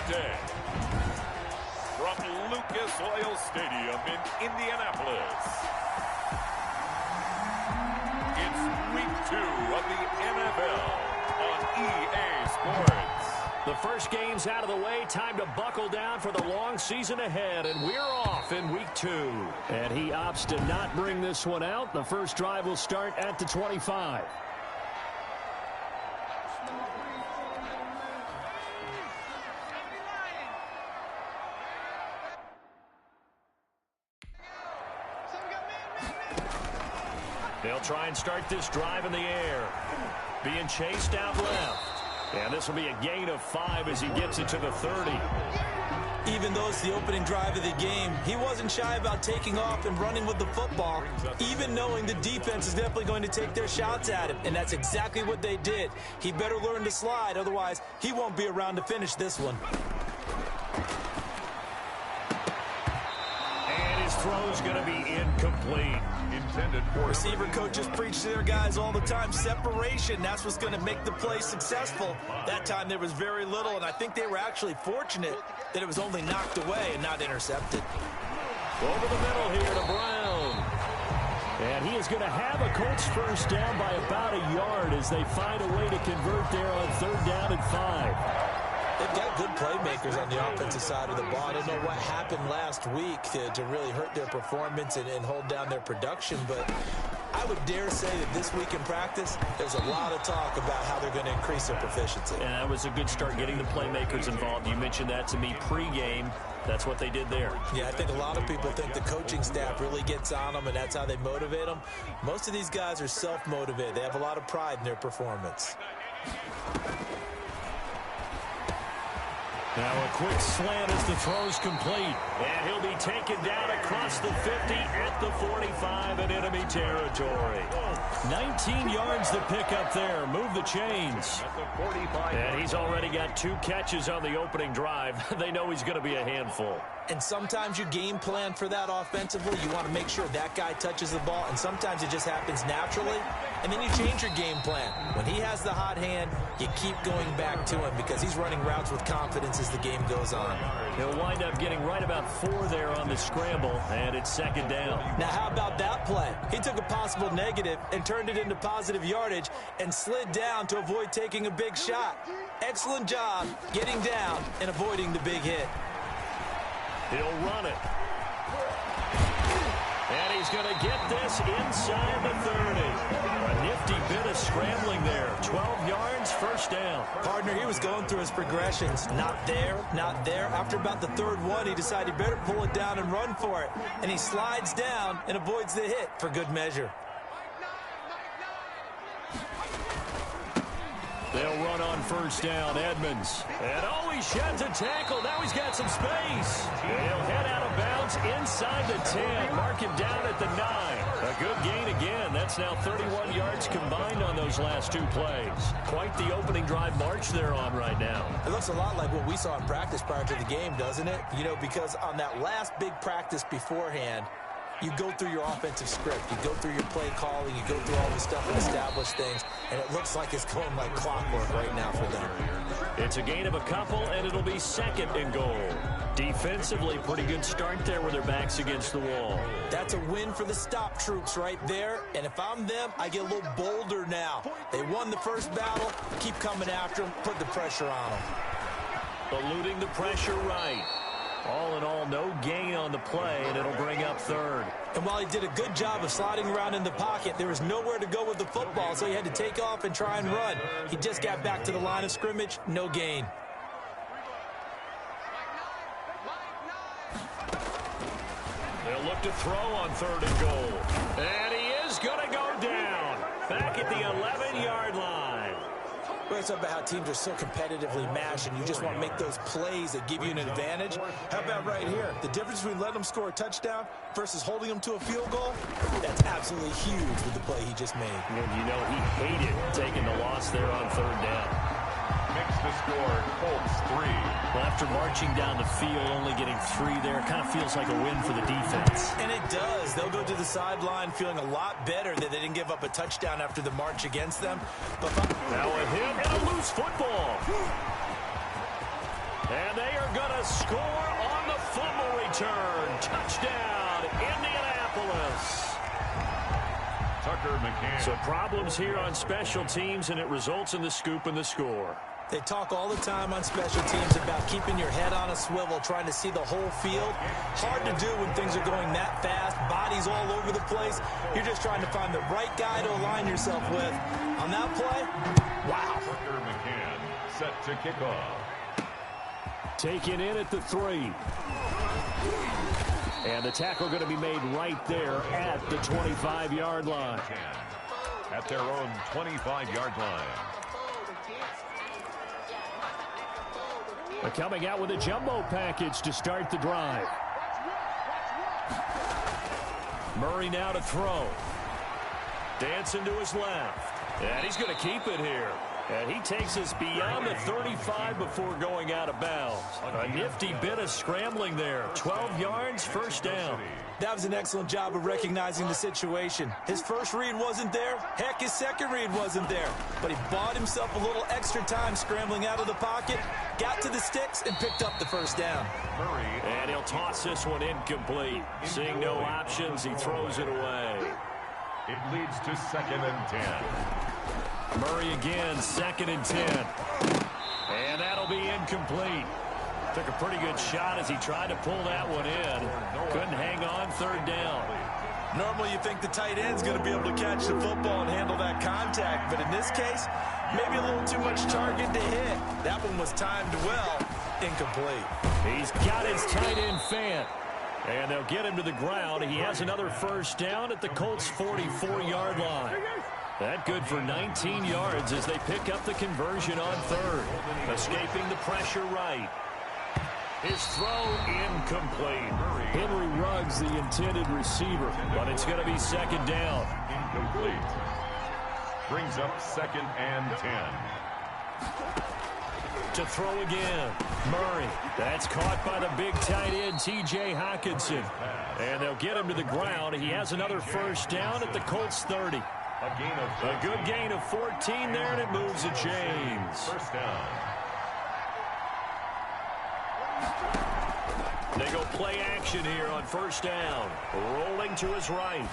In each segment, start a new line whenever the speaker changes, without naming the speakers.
the day. From Lucas Oil Stadium in Indianapolis, it's Week 2 of the NFL on EA Sports.
The first game's out of the way. Time to buckle down for the long season ahead, and we're off in Week 2. And he opts to not bring this one out. The first drive will start at the 25. They'll try and start this drive in the air. Being chased out left. And this will be a gain of 5 as he gets it to the 30.
Even though it's the opening drive of the game, he wasn't shy about taking off and running with the football, even knowing the defense is definitely going to take their shots at him. And that's exactly what they did. He better learn to slide, otherwise he won't be around to finish this one.
And his throw's going to be incomplete.
Receiver coaches preach to their guys all the time. Separation, that's what's going to make the play successful. That time there was very little, and I think they were actually fortunate that it was only knocked away and not intercepted.
Over the middle here to Brown. And he is going to have a Colts first down by about a yard as they find a way to convert there on 3rd down and 5.
They've got good playmakers on the offensive side of the ball. I don't know what happened last week to really hurt their performance and hold down their production, but I would dare say that this week in practice, there's a lot of talk about how they're going to increase their proficiency.
And that was a good start getting the playmakers involved. You mentioned that to me pregame. That's what they did there.
Yeah, I think a lot of people think the coaching staff really gets on them, and that's how they motivate them. Most of these guys are self-motivated. They have a lot of pride in their performance.
Now a quick slant as the throw's complete. And he'll be taken down across the 50 at the 45 in enemy territory. 19 yards to pick up there. Move the chains. And he's already got 2 catches on the opening drive. They know he's going to be a handful.
And sometimes you game plan for that offensively. You want to make sure that guy touches the ball, and sometimes it just happens naturally, and then you change your game plan. When he has the hot hand, you keep going back to him because he's running routes with confidence as the game goes on.
He'll wind up getting right about 4 there on the scramble, and it's 2nd down.
Now, how about that play? He took a possible negative and turned it into positive yardage and slid down to avoid taking a big shot. Excellent job getting down and avoiding the big hit.
He'll run it. And he's going to get this inside the 30. A nifty bit of scrambling there. 12 yards, 1st down.
Partner, he was going through his progressions. Not there, not there. After about the 3rd one, he decided he better pull it down and run for it. And he slides down and avoids the hit for good measure.
They'll run on 1st down, Edmonds. And he sheds a tackle. Now he's got some space. He'll head out of bounds inside the 10. Mark him down at the 9. A good gain again. That's now 31 yards combined on those last 2 plays. Quite the opening drive march they're on right now.
It looks a lot like what we saw in practice prior to the game, doesn't it? You know, because on that last big practice beforehand, you go through your offensive script. You go through your play calling. You go through all the stuff and establish things. And it looks like it's going like clockwork right now for them.
It's a gain of a couple, and it'll be 2nd and goal. Defensively, pretty good start there with their backs against the wall.
That's a win for the stop troops right there. And if I'm them, I get a little bolder now. They won the first battle. Keep coming after them. Put the pressure on them.
Eluding the pressure right. All in all, no gain on the play, and it'll bring up 3rd.
And while he did a good job of sliding around in the pocket, there was nowhere to go with the football, so he had to take off and try and run. He just got back to the line of scrimmage, no gain.
They'll look to throw on 3rd and goal. And he is going to go down. Back at the 11-yard line.
Well, it's about how teams are so competitively matched, and you just want to make those plays that give you an advantage. How about right here? The difference between letting them score a touchdown versus holding them to a field goal, that's absolutely huge with the play he just made.
And you know he hated taking the loss there on 3rd down.
Makes the score Colts 3.
Well, after marching down the field, only getting 3 there, it kind of feels like a win for the defense.
And it does. They'll go to the sideline feeling a lot better that they didn't give up a touchdown after the march against them. But
now a hit and a loose football. And they are going to score on the fumble return. Touchdown, Indianapolis.
Tucker McCann.
So problems here on special teams, and it results in the scoop and the score.
They talk all the time on special teams about keeping your head on a swivel, trying to see the whole field. Hard to do when things are going that fast, bodies all over the place. You're just trying to find the right guy to align yourself with. On that play, wow.
Tucker McCann set to kick off.
Taken in at the 3. And the tackle going to be made right there at the 25-yard line.
At their own 25-yard line.
They're coming out with a jumbo package to start the drive. Murray now to throw. Dancing to his left. And he's going to keep it here. And he takes us beyond the 35 before going out of bounds. A nifty bit of scrambling there. 12 yards, first down.
That was an excellent job of recognizing the situation. His first read wasn't there. Heck, his second read wasn't there. But he bought himself a little extra time scrambling out of the pocket, got to the sticks, and picked up the first down.
Murray.
And he'll toss this one incomplete. Seeing no options, he throws it away.
It leads to 2nd and 10.
Murray again, 2nd and 10. And that'll be incomplete. Took a pretty good shot as he tried to pull that one in. Couldn't hang on, 3rd down.
Normally you think the tight end's going to be able to catch the football and handle that contact, but in this case, maybe a little too much target to hit. That one was timed well, incomplete.
He's got his tight end Fant. And they'll get him to the ground. He has another first down at the Colts' 44-yard line. That good for 19 yards as they pick up the conversion on 3rd. Escaping the pressure right. His throw incomplete. Henry Ruggs the intended receiver, but it's going to be 2nd down.
Incomplete. Brings up 2nd and 10.
To throw again. Murray. That's caught by the big tight end, T.J. Hockenson. And they'll get him to the ground. He has another first down at the Colts' 30. A good gain of 14 there, and it moves the chains.
First down.
They go play action here on first down. Rolling to his right.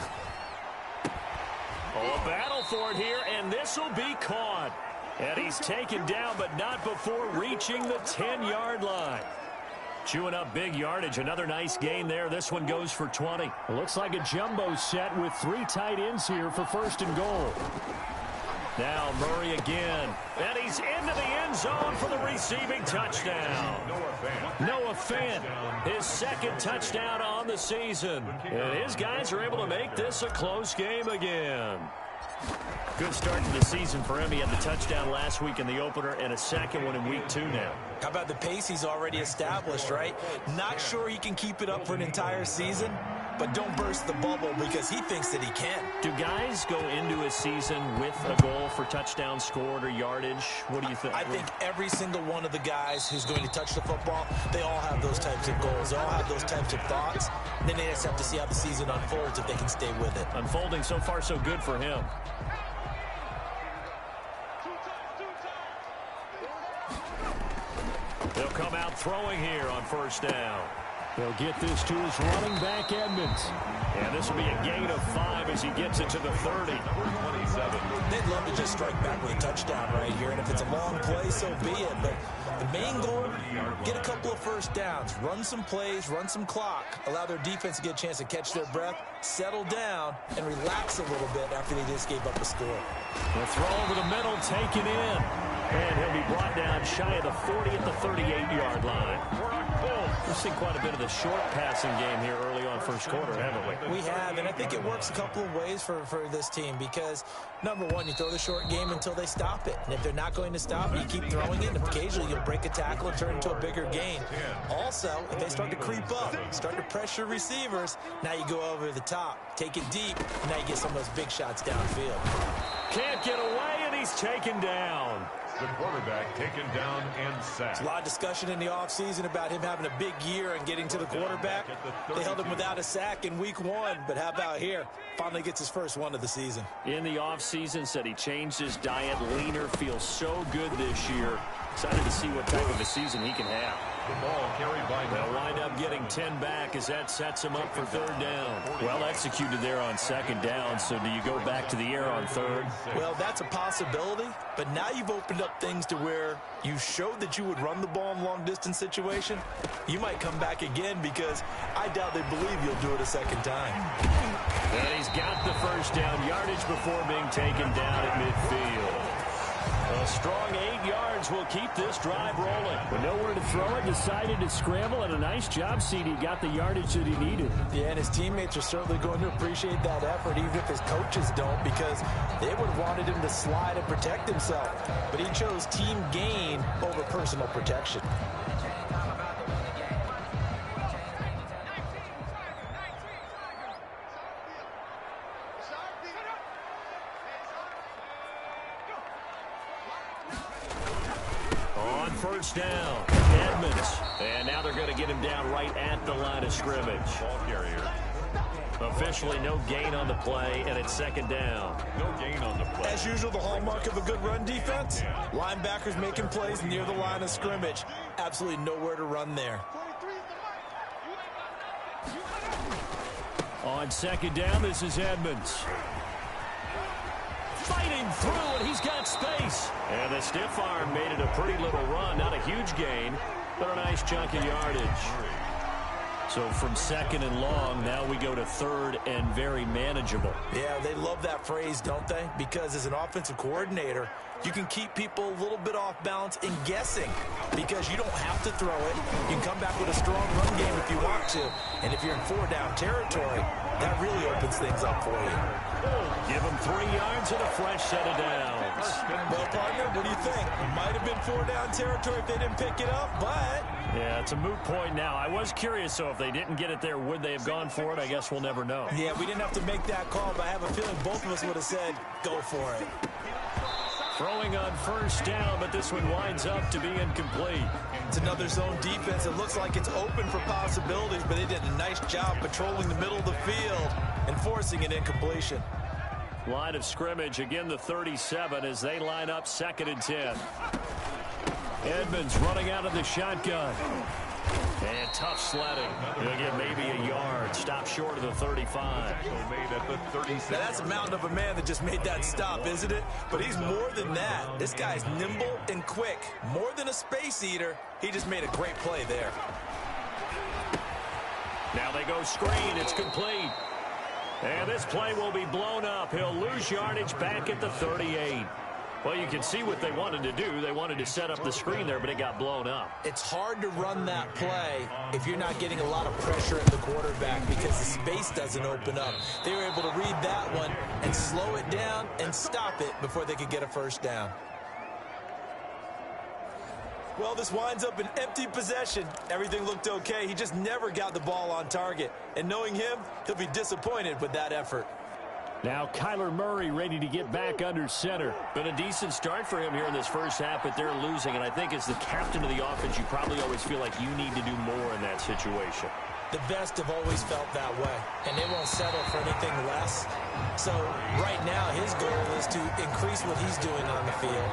Oh, a battle for it here, and this will be caught. And he's taken down, but not before reaching the 10-yard line. Chewing up big yardage. Another nice gain there. This one goes for 20. Looks like a jumbo set with 3 tight ends here for 1st and goal. Now Murray again. And he's into the end zone for the receiving touchdown. Noah Fant, his 2nd touchdown on the season. And his guys are able to make this a close game again. Good start to the season for him. He had the touchdown last week in the opener and a 2nd one in week 2 now.
How about the pace he's already established, right? Not sure he can keep it up for an entire season, but don't burst the bubble because he thinks that he can.
Do guys go into a season with a goal for touchdowns scored or yardage? What do you think?
I think every single one of the guys who's going to touch the football, they all have those types of goals. They all have those types of thoughts. And then they just have to see how the season unfolds if they can stay with it.
Unfolding so far so good for him. They'll come out throwing here on first down. They'll get this to his running back, Edmonds. And this will be a gain of 5 as he gets it to the 30.
27.
They'd love to just strike back with a touchdown right here, and if it's a long play, so be it. But the main goal, get a couple of first downs, run some plays, run some clock, allow their defense to get a chance to catch their breath, settle down, and relax a little bit after they just gave up a score.
The throw over the middle, taken in. And he'll be brought down shy of the 40 at the 38-yard line. We've seen quite a bit of the short passing game here early on first quarter, haven't we?
We have, and I think it works a couple of ways for this team because, number one, you throw the short game until they stop it. And if they're not going to stop it, you keep throwing it, and occasionally you'll break a tackle and turn it into a bigger gain. Also, if they start to creep up, start to pressure receivers, now you go over the top, take it deep, and now you get some of those big shots downfield.
Can't get away, and he's taken down.
The quarterback taken down and sacked.
A lot of discussion in the offseason about him having a big year and getting to the quarterback. They held him without a sack in week 1, but how about here? Finally gets his first one of the season.
In the offseason, said he changed his diet, leaner, feels so good this year. Excited to see what type of a season he can have.
The ball carried by
They'll wind up getting 10 back as that sets him up for third down. Well executed there on second down, so do you go back to the air on third?
Well, that's a possibility, but now you've opened up things to where you showed that you would run the ball in long-distance situation. You might come back again because I doubt they believe you'll do it a second time.
And he's got the first down yardage before being taken down at midfield. A strong 8 yards will keep this drive rolling.
With nowhere to throw it, decided to scramble, and a nice job, CD. Got the yardage that he needed.
Yeah, and his teammates are certainly going to appreciate that effort, even if his coaches don't, because they would have wanted him to slide and protect himself. But he chose team gain over personal protection.
First down, Edmonds. And now they're going to get him down right at the line of scrimmage.
ball carrier.
Officially no gain on the play, and it's second down.
No gain on the play.
As usual, the hallmark of a good run defense, linebackers making plays near the line of scrimmage. Absolutely nowhere to run there.
On second down, this is Edmonds. Fighting through, and he's got space. And the stiff arm made it a pretty little run. Not a huge gain, but a nice chunk of yardage. So from second and long, now we go to third and very manageable.
Yeah, they love that phrase, don't they? Because as an offensive coordinator, you can keep people a little bit off balance in guessing because you don't have to throw it. You can come back with a strong run game if you want to. And if you're in 4-down territory, that really opens things up for you.
Give them 3 yards and a fresh set of downs.
Well, partner, what do you think? Might have been 4-down territory if they didn't pick it up, but...
Yeah, it's a moot point now. I was curious, so if they didn't get it there, would they have gone for it? I guess we'll never know.
Yeah, we didn't have to make that call, but I have a feeling both of us would have said, go for it.
Throwing on first down, but this one winds up to be incomplete.
It's another zone defense. It looks like it's open for possibilities, but they did a nice job patrolling the middle of the field and forcing an incompletion.
Line of scrimmage, again the 37 as they line up second and 10. Edmonds running out of the shotgun. And tough sledding. He'll get maybe a yard. Stop short of the 35.
Made at the 37.
Now that's a mountain of a man that just made that stop, isn't it? But he's more than that. This guy's nimble and quick. More than a space eater. He just made a great play there.
Now they go screen. It's complete. And this play will be blown up. He'll lose yardage back at the 38. Well, you can see what they wanted to do. They wanted to set up the screen there, but it got blown up.
It's hard to run that play if you're not getting a lot of pressure at the quarterback because the space doesn't open up. They were able to read that one and slow it down and stop it before they could get a first down. Well, this winds up an empty possession. Everything looked okay. He just never got the ball on target. And knowing him, he'll be disappointed with that effort.
Now Kyler Murray ready to get back under center. Been a decent start for him here in this first half, but they're losing. And I think as the captain of the offense, you probably always feel like you need to do more in that situation.
The best have always felt that way, and they won't settle for anything less. So right now, his goal is to increase what he's doing on the field,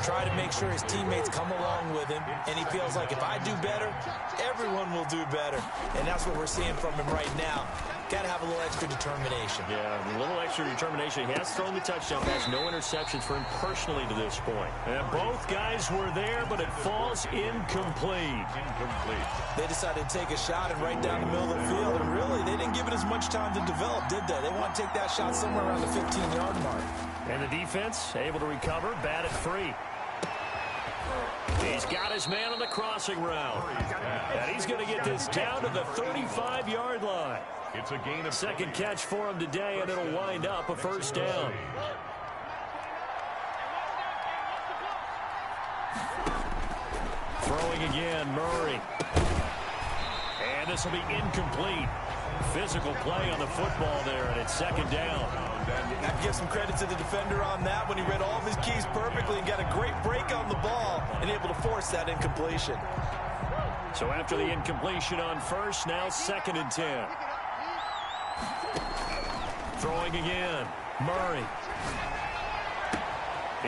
try to make sure his teammates come along with him, and he feels like if I do better, everyone will do better. And that's what we're seeing from him right now. Got to have a little extra determination.
Yeah, a little extra determination. He has thrown the touchdown pass. No interceptions for him personally to this point. And both guys were there, but it falls incomplete.
They decided to take a shot and right down the middle of the field, and really, they didn't give it as much time to develop, did they? They want to take that shot somewhere around the 15-yard mark.
And the defense able to recover, bat it free. He's got his man on the crossing route. And he's going to get this down to the 35-yard line.
It's a gain of
second catch for him today, and it'll wind up a first down. Throwing again, Murray. And this will be incomplete. Physical play on the football there, and it's second down.
I give some credit to the defender on that when he read all of his keys perfectly and got a great break on the ball and able to force that incompletion.
So after the incompletion on first, now second and 10. Throwing again, Murray.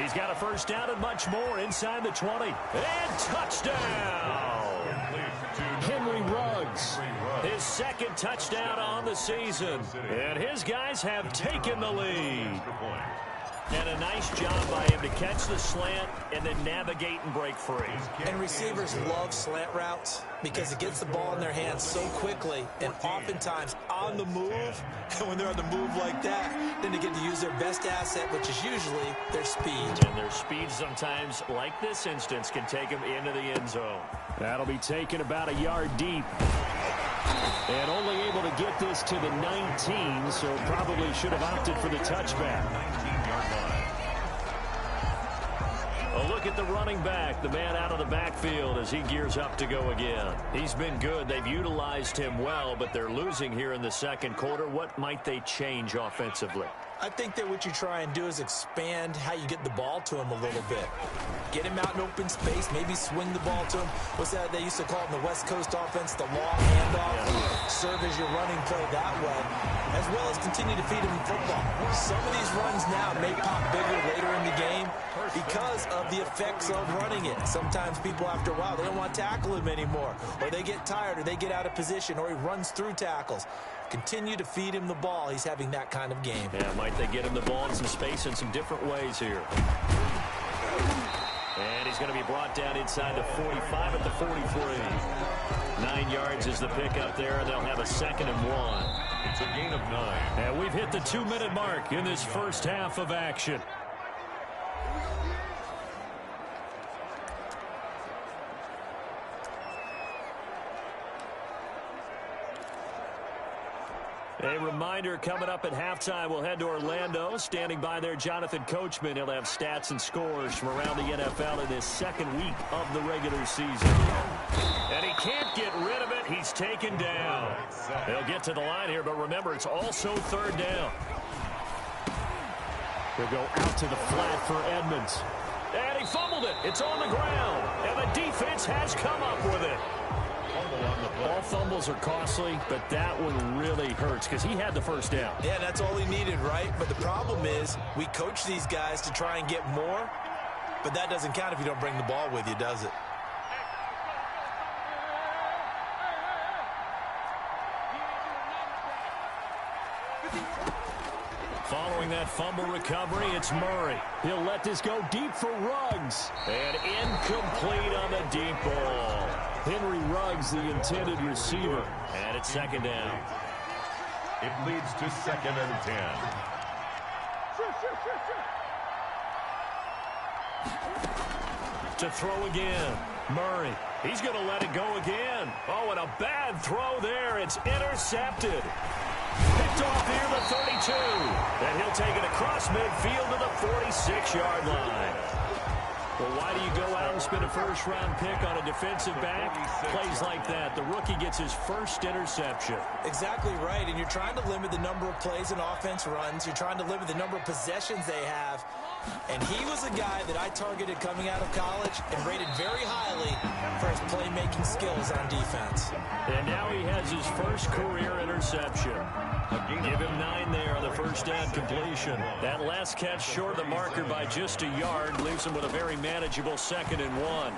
He's got a first down and much more inside the 20. And touchdown! Henry Ruggs, his second touchdown on the season. And his guys have taken the lead. And a nice job by him to catch the slant and then navigate and break free.
And receivers love slant routes because it gets the ball in their hands so quickly and oftentimes on the move. And when they're on the move like that, then they get to use their best asset, which is usually their speed.
And their speed sometimes, like this instance, can take them into the end zone.
That'll be taken about a yard deep. And only able to get this to the 19, so probably should have opted for the touchback.
19-yard line.
A look at the running back, the man out of the backfield as he gears up to go again. He's been good. They've utilized him well, but they're losing here in the second quarter. What might they change offensively?
I think that what you try and do is expand how you get the ball to him a little bit. Get him out in open space, maybe swing the ball to him. What's that they used to call it in the West Coast offense, the long handoff? Yeah. Serve as your running play that way, as well as continue to feed him football. Some of these runs now may pop bigger later in the game because of the effects of running it. Sometimes people, after a while, they don't want to tackle him anymore, or they get tired, or they get out of position, or he runs through tackles. Continue to feed him the ball. He's having that kind of game.
Yeah, might they get him the ball in some space in some different ways here. And he's going to be brought down inside the 45 at the 43. 9 yards is the pickup there, and they'll have a 2nd and 1.
It's a gain of 9.
And we've hit the 2-minute mark in this first half of action. A reminder, coming up at halftime, we'll head to Orlando. Standing by there, Jonathan Coachman. He'll have stats and scores from around the NFL in this second week of the regular season. And he can't get rid of it. He's taken down. They'll get to the line here, but remember, it's also 3rd down.
They'll go out to the flat for Edmonds.
And he fumbled it. It's on the ground. And the defense has come up with it. All fumbles are costly, but that one really hurts because he had the first down.
Yeah, that's all he needed, right? But the problem is we coach these guys to try and get more, but that doesn't count if you don't bring the ball with you, does it?
Following that fumble recovery, it's Murray.
He'll let this go deep for Ruggs.
And incomplete on the deep ball.
Henry Ruggs, the intended receiver.
And it's 2nd down.
It leads to 2nd and 10.
To throw again. Murray. He's going to let it go again. Oh, and a bad throw there. It's intercepted. Picked off near the 32. And he'll take it across midfield to the 46-yard line. Well, why do you go out and spend a first-round pick on a defensive back? Plays like that. The rookie gets his first interception.
Exactly right, and you're trying to limit the number of plays and offense runs. You're trying to limit the number of possessions they have. And he was a guy that I targeted coming out of college and rated very highly for his playmaking skills on defense.
And now he has his first career interception. Give him 9 there on the first down completion. That last catch short of the marker by just a yard leaves him with a very manageable 2nd and 1.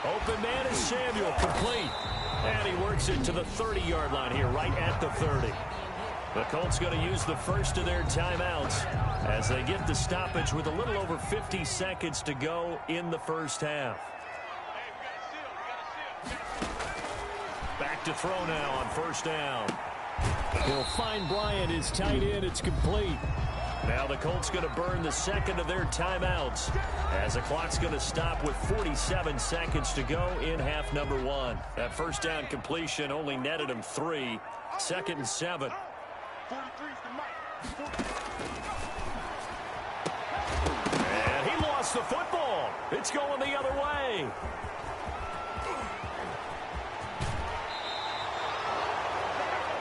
Open man is Samuel, complete. And he works it to the 30-yard line here, right at the 30. The Colts going to use the first of their timeouts as they get the stoppage with a little over 50 seconds to go in the first half. Back to throw now on first down.
He'll find Bryant, his tight end. It's complete.
Now the Colts going to burn the 2nd of their timeouts as the clock's going to stop with 47 seconds to go in half number 1. That first down completion only netted him 3. 2nd and 7. And he lost the football. It's going the other way.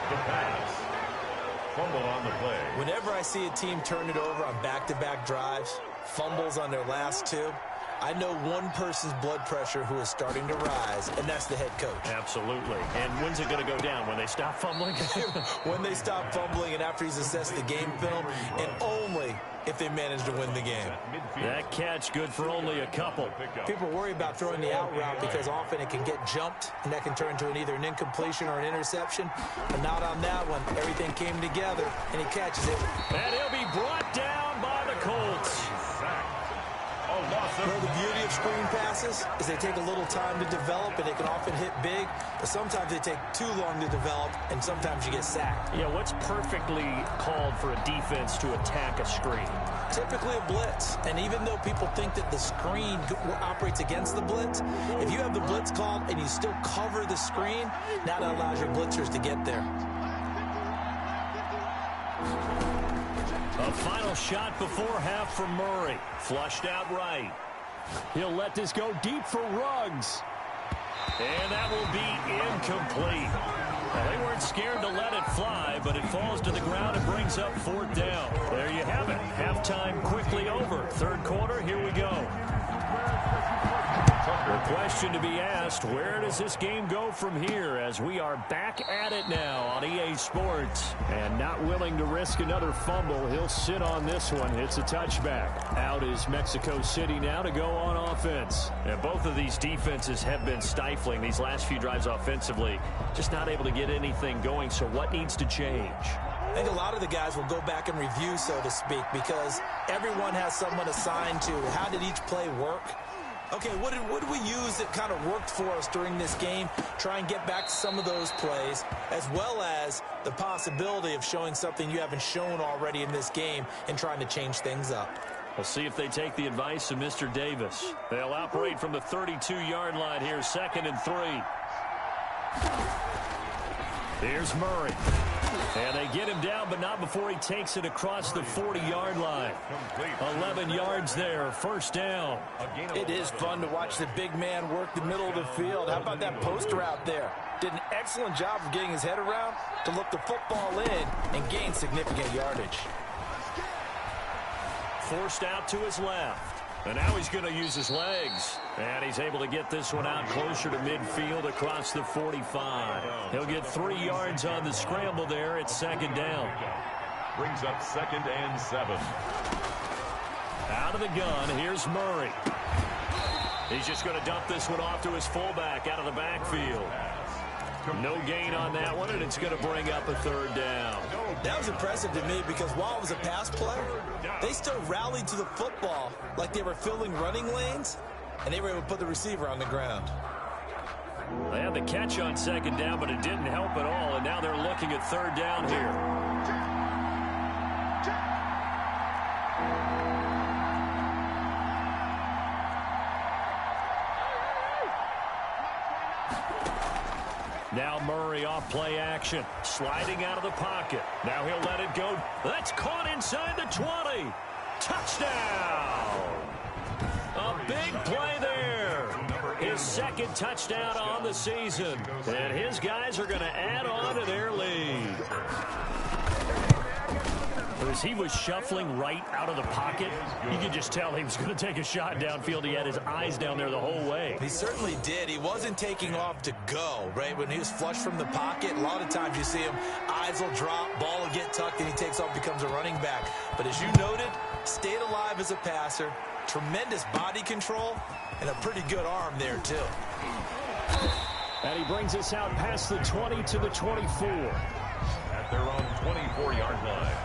The pass. Fumble on the play.
Whenever I see a team turn it over on back-to-back drives, fumbles on their last 2, I know one person's blood pressure who is starting to rise, and that's the head coach.
Absolutely. And when's it going to go down? When they stop fumbling?
When they stop fumbling and after he's assessed the game film, and only if they manage to win the game.
That catch good for only a couple.
People worry about throwing the out route because often it can get jumped, and that can turn into either an incompletion or an interception. But not on that one. Everything came together, and he catches it.
And he'll be brought down by the Colts.
Well, the beauty of screen passes is they take a little time to develop, and they can often hit big, but sometimes they take too long to develop, and sometimes you get sacked.
Yeah, what's perfectly called for a defense to attack a screen?
Typically a blitz, and even though people think that the screen operates against the blitz, if you have the blitz called and you still cover the screen, now that allows your blitzers to get there.
A final shot before half from Murray. Flushed out right. He'll let this go deep for Ruggs. And that will be incomplete. Well, they weren't scared to let it fly, but it falls to the ground and brings up fourth down. There you have it. Halftime quickly over. Third quarter, here we go. The question to be asked, where does this game go from here as we are back at it now on EA Sports? And not willing to risk another fumble, he'll sit on this one. It's a touchback. Out is Mexico City now to go on offense. And both of these defenses have been stifling these last few drives offensively. Just not able to get anything going, so what needs to change?
I think a lot of the guys will go back and review, so to speak, because everyone has someone assigned to how did each play work. Okay, what did we use that kind of worked for us during this game? Try and get back to some of those plays, as well as the possibility of showing something you haven't shown already in this game and trying to change things up.
We'll see if they take the advice of Mr. Davis. They'll operate from the 32-yard line here, 2nd and 3. Here's Murray. And they get him down, but not before he takes it across the 40-yard line. 11 yards there, first down.
It is fun to watch the big man work the middle of the field. How about that poster out there? Did an excellent job of getting his head around to look the football in and gain significant yardage.
Forced out to his left. And now he's going to use his legs. And he's able to get this one out closer to midfield across the 45. He'll get 3 yards on the scramble there at 2nd down.
Brings up 2nd and 7.
Out of the gun, here's Murray. He's just going to dump this one off to his fullback out of the backfield. No gain on that one, and it's going to bring up a 3rd down.
That was impressive to me because while it was a pass play, they still rallied to the football like they were filling running lanes, and they were able to put the receiver on the ground.
They had the catch on 2nd down, but it didn't help at all, and now they're looking at 3rd down here. Now Murray off play action, sliding out of the pocket. Now he'll let it go. That's caught inside the 20. Touchdown! A big play there. His 2nd touchdown on the season. And his guys are going to add on to their lead. As he was shuffling right out of the pocket, you could just tell he was going to take a shot downfield. He had his eyes down there the whole way.
He certainly did. He wasn't taking off to go, right? When he was flush from the pocket, a lot of times you see him, eyes will drop, ball will get tucked, and he takes off, becomes a running back. But as you noted, stayed alive as a passer, tremendous body control, and a pretty good arm there, too.
And he brings us out past the 20 to the 24.
At their own 24-yard line.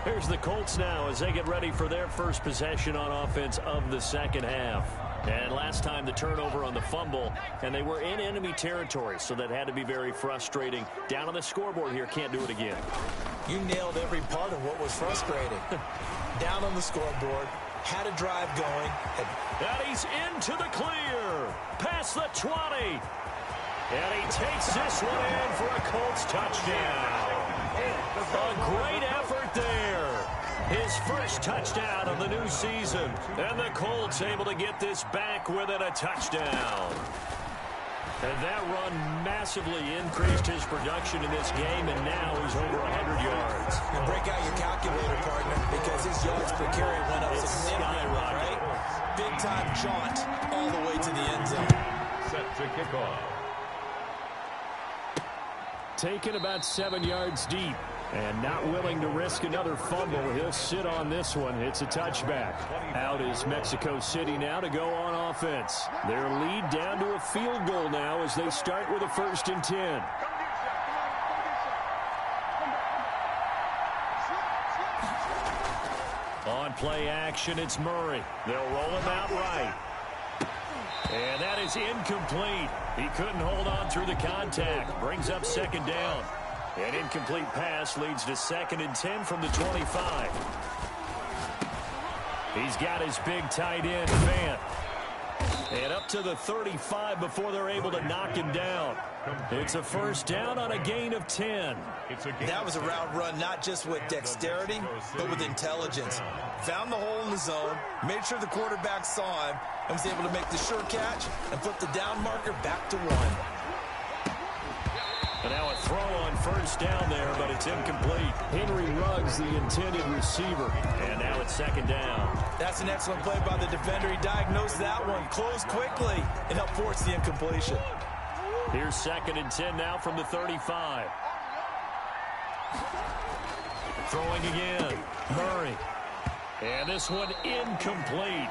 Here's the Colts now as they get ready for their first possession on offense of the 2nd half. And last time the turnover on the fumble, and they were in enemy territory, so that had to be very frustrating. Down on the scoreboard here, can't do it again.
You nailed every part of what was frustrating. Down on the scoreboard, had a drive going.
And he's into the clear, past the 20. And he takes this one in for a Colts touchdown. A great effort there. His first touchdown of the new season. And the Colts able to get this back within a touchdown. And that run massively increased his production in this game, and now he's over 100 yards.
And break out your calculator, partner, because his yards per carry went up significantly. jaunt all the way to the end zone.
Set to kick off.
Taken about 7 yards deep. And not willing to risk another fumble. He'll sit on this one. It's a touchback. Out is Mexico City now to go on offense. Their lead down to a field goal now as they start with a 1st and 10. On play action, it's Murray. They'll roll him out right. And that is incomplete. He couldn't hold on through the contact. Brings up 2nd down. An incomplete pass leads to 2nd and 10 from the 25. He's got his big tight end, Fant. And up to the 35 before they're able to knock him down. It's a 1st down on a gain of 10.
That was a route run not just with dexterity, but with intelligence. Found the hole in the zone, made sure the quarterback saw him, and was able to make the sure catch and flip the down marker back to 1.
And now a throw on 1st down there, but it's incomplete. Henry Ruggs, the intended receiver. And now it's 2nd down.
That's an excellent play by the defender. He diagnosed that one, closed quickly, and helped force the incompletion.
Here's 2nd and 10 now from the 35. Throwing again. Murray. And this one incomplete.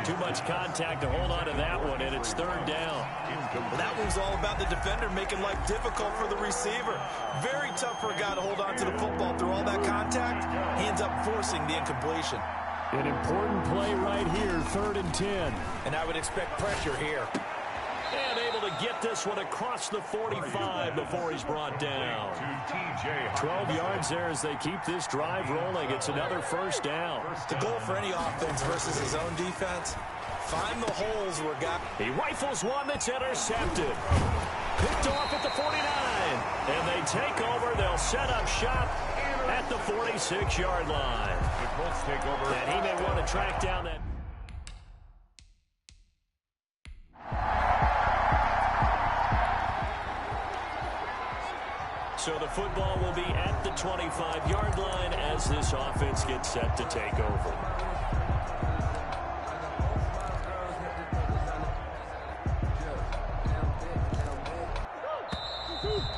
Too much contact to hold on to that one, and it's 3rd down.
Well, that one was all about the defender making life difficult for the receiver. Very tough for a guy to hold on to the football through all that contact. He ends up forcing the incompletion.
An important play right here, 3rd and 10.
And I would expect pressure here.
And able to get this one across the 45 before he's brought down. 12 yards there as they keep this drive rolling. It's another 1st down.
The goal for any offense versus his own defense, find the holes where guys...
He rifles one that's intercepted. Picked off at the 49. And they take over. They'll set up shop at the 46-yard line. And he may want to track down that... So the football will be at the 25-yard line as this offense gets set to take over.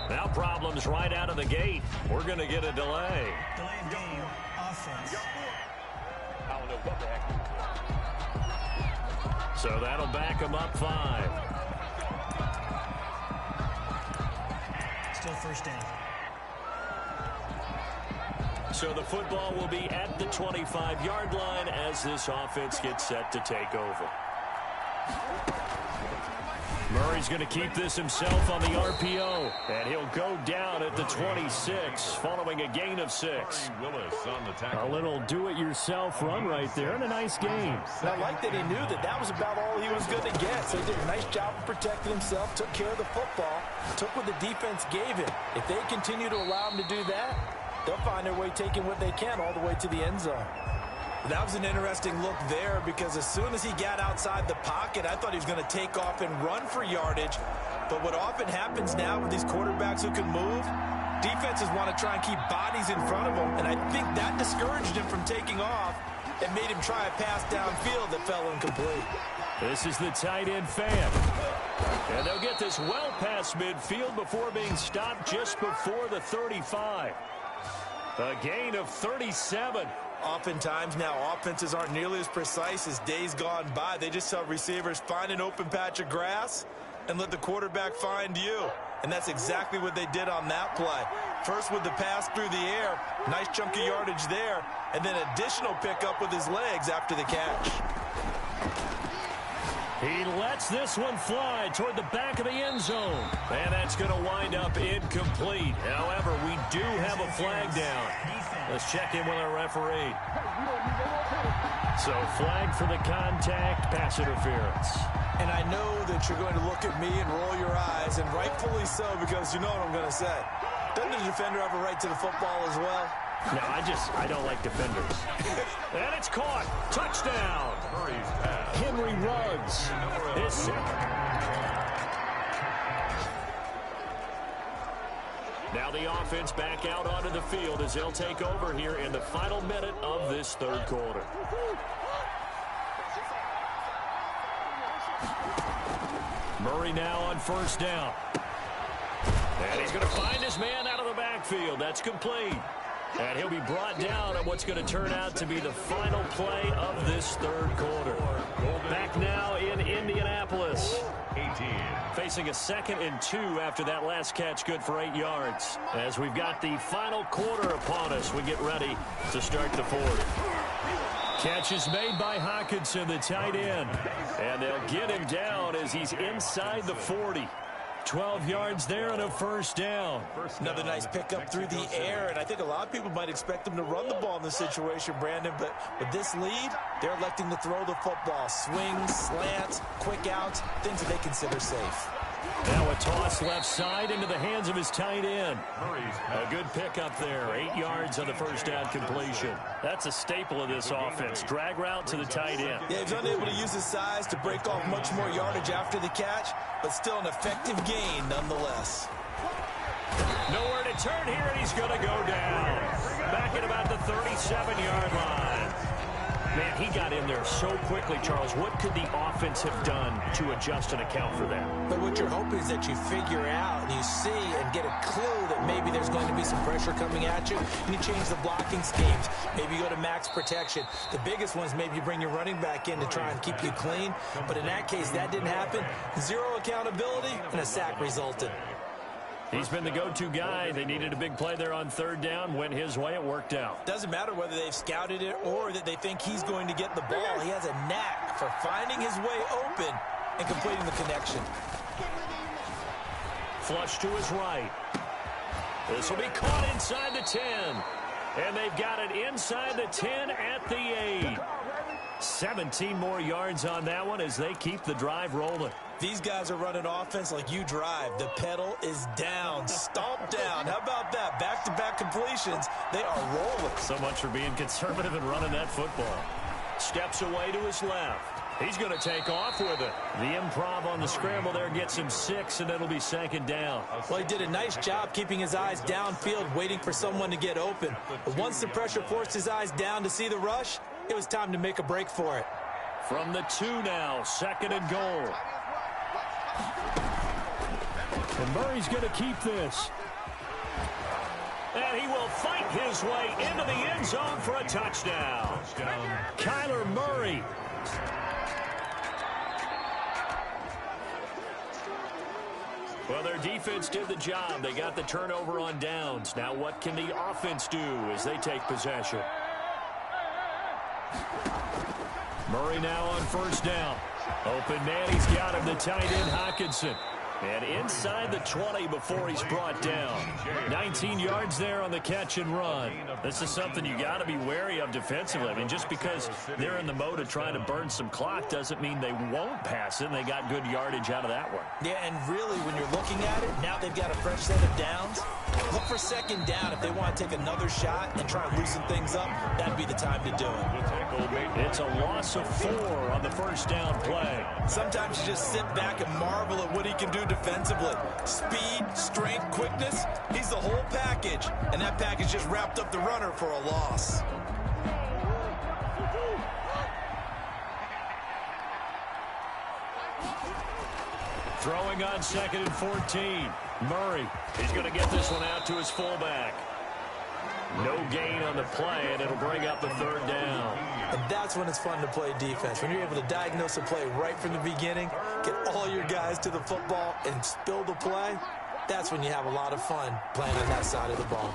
Now problems right out of the gate. We're going to get a delay.
Delayed game, offense.
I don't know what the heck.
So that'll back them up 5.
Still 1st down.
So the football will be at the 25-yard line as this offense gets set to take over. Murray's going to keep this himself on the RPO, and he'll go down at the 26 following a gain of 6.
Willis on the tackle.
A little do-it-yourself run right there, and a nice game.
And I like that he knew that that was about all he was going to get. So he did a nice job of protecting himself, took care of the football, took what the defense gave him. If they continue to allow him to do that, they'll find their way taking what they can all the way to the end zone. That was an interesting look there because as soon as he got outside the pocket, I thought he was going to take off and run for yardage. But what often happens now with these quarterbacks who can move, defenses want to try and keep bodies in front of them. And I think that discouraged him from taking off and made him try a pass downfield that fell incomplete.
This is the tight end, Fant. And they'll get this well past midfield before being stopped just before the 35. A gain of 37.
Oftentimes now offenses aren't nearly as precise as days gone by. They just tell receivers, find an open patch of grass and let the quarterback find you. And that's exactly what they did on that play. First with the pass through the air, nice chunk of yardage there, and then additional pickup with his legs after the catch.
He lets this one fly toward the back of the end zone. And that's going to wind up incomplete. However, we do have a flag down. Let's check in with our referee. So flag for the contact, pass interference.
And I know that you're going to look at me and roll your eyes, and rightfully so, because you know what I'm going to say. Doesn't the defender have a right to the football as well?
No, I don't like defenders. And it's caught. Touchdown. Henry Ruggs. His second. Now the offense back out onto the field as they'll take over here in the final minute of this third quarter.
Murray now on first down. And he's going to find his man out of the backfield. That's complete. And he'll be brought down at what's going to turn out to be the final play of this third quarter. Back now in Indianapolis. Facing a 2nd and 2 after that last catch, good for 8 yards. As we've got the final quarter upon us, we get ready to start the fourth. Catch is made by Hockenson, the tight end. And they'll get him down as he's inside the 40. 12 yards there and a first down.
Another nice pickup through the air, and I think a lot of people might expect them to run the ball in this situation, Brandon, but with this lead, they're electing to throw the football. Swings, slants, quick outs, things that they consider safe.
Now a toss left side into the hands of his tight end. A good pickup there. 8 yards on the first down completion. That's a staple of this offense. Drag route to the tight end.
Yeah, he's unable to use his size to break off much more yardage after the catch, but still an effective gain nonetheless.
Nowhere to turn here, and he's going to go down. Back at about the 37-yard line. Man, he got in there so quickly, Charles. What could the offense have done to adjust and account for that?
But what you're hoping is that you figure out and you see and get a clue that maybe there's going to be some pressure coming at you, and you change the blocking schemes. Maybe you go to max protection. The biggest one is maybe you bring your running back in to try and keep you clean. But in that case, that didn't happen. Zero accountability, and a sack resulted.
He's been the go-to guy. They needed a big play there on third down. Went his way. It worked out.
Doesn't matter whether they've scouted it or that they think he's going to get the ball. He has a knack for finding his way open and completing the connection.
Flush to his right. This will be caught inside the 10. And they've got it inside the 10 at the 8. 17 more yards on that one as they keep the drive rolling.
These guys are running offense like you drive. The pedal is down, stomp down. How about that? Back-to-back completions. They are rolling.
So much for being conservative and running that football. Steps away to his left. He's going to take off with it. The improv on the scramble there gets him 6, and it'll be 2nd down.
Well, he did a nice job keeping his eyes downfield, waiting for someone to get open. But once the pressure forced his eyes down to see the rush, it was time to make a break for it.
From the 2 now, 2nd and goal. And Murray's going to keep this. And he will fight his way into the end zone for a touchdown. Kyler Murray. Well, their defense did the job. They got the turnover on downs. Now what can the offense do as they take possession? Murray now on first down. Open man, he's got him, the tight end Hockenson. And inside the 20 before he's brought down. 19 yards there on the catch and run. This is something you got to be wary of defensively. I mean, just because they're in the mode of trying to burn some clock doesn't mean they won't pass it. And they got good yardage out of that one.
Yeah, and really, when you're looking at it, now they've got a fresh set of downs. Look for 2nd down. If they want to take another shot and try and loosen things up, that'd be the time to do it.
It's a loss of 4 on the first down play.
Sometimes you just sit back and marvel at what he can do defensively. Speed, strength, quickness, he's the whole package. And that package just wrapped up the runner for a loss.
Throwing on 2nd and 14. Murray, he's going to get this one out to his fullback. No gain on the play, and it'll bring up the 3rd down.
And that's when it's fun to play defense. When you're able to diagnose a play right from the beginning, get all your guys to the football, and spill the play, that's when you have a lot of fun playing on that side of the ball.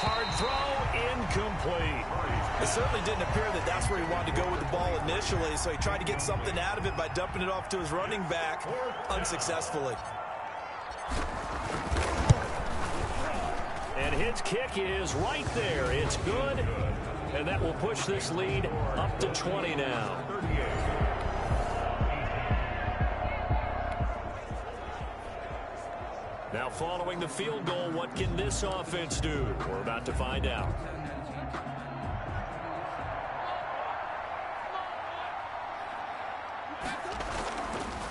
Hard throw, incomplete.
It certainly didn't appear that that's where he wanted to go with the ball initially, so he tried to get something out of it by dumping it off to his running back unsuccessfully.
And his kick is right there. It's good, and that will push this lead up to 20 now. Now following the field goal, what can this offense do? We're about to find out.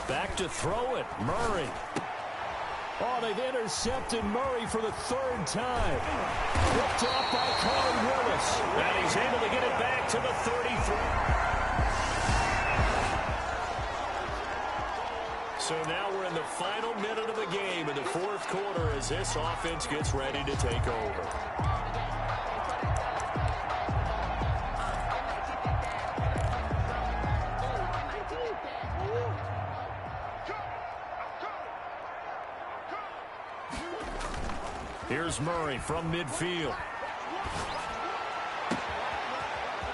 Back to throw it, Murray. Oh, they've intercepted Murray for the 3rd time. Picked off by Corey Willis. And he's able to get it back to the 33. So now we're in the final minute of the game in the fourth quarter as this offense gets ready to take over. Here's Murray from midfield.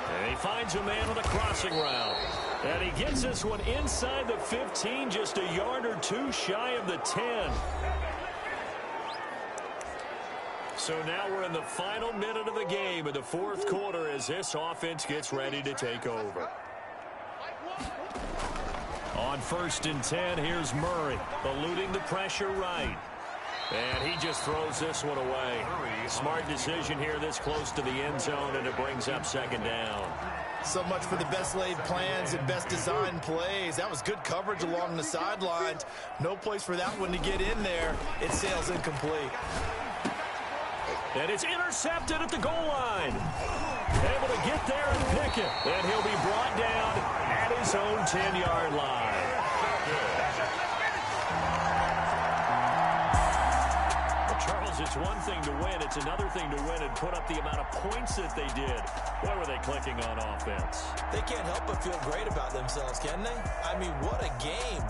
And he finds a man on the crossing route. And he gets this one inside the 15, just a yard or two shy of the 10. So now we're in the final minute of the game in the fourth quarter as this offense gets ready to take over. On 1st and 10, here's Murray, eluding the pressure right. And he just throws this one away. Smart decision here this close to the end zone, and it brings up 2nd down.
So much for the best laid plans and best designed plays. That was good coverage along the sidelines. No place for that one to get in there. It sails incomplete.
And it's intercepted at the goal line. Able to get there and pick it. And he'll be brought down at his own 10-yard line. Charles, it's one thing to win. It's another thing to win and put up the amount of points that they did. Boy, were they clicking on offense.
They can't help but feel great about themselves, can they? I mean, what a game.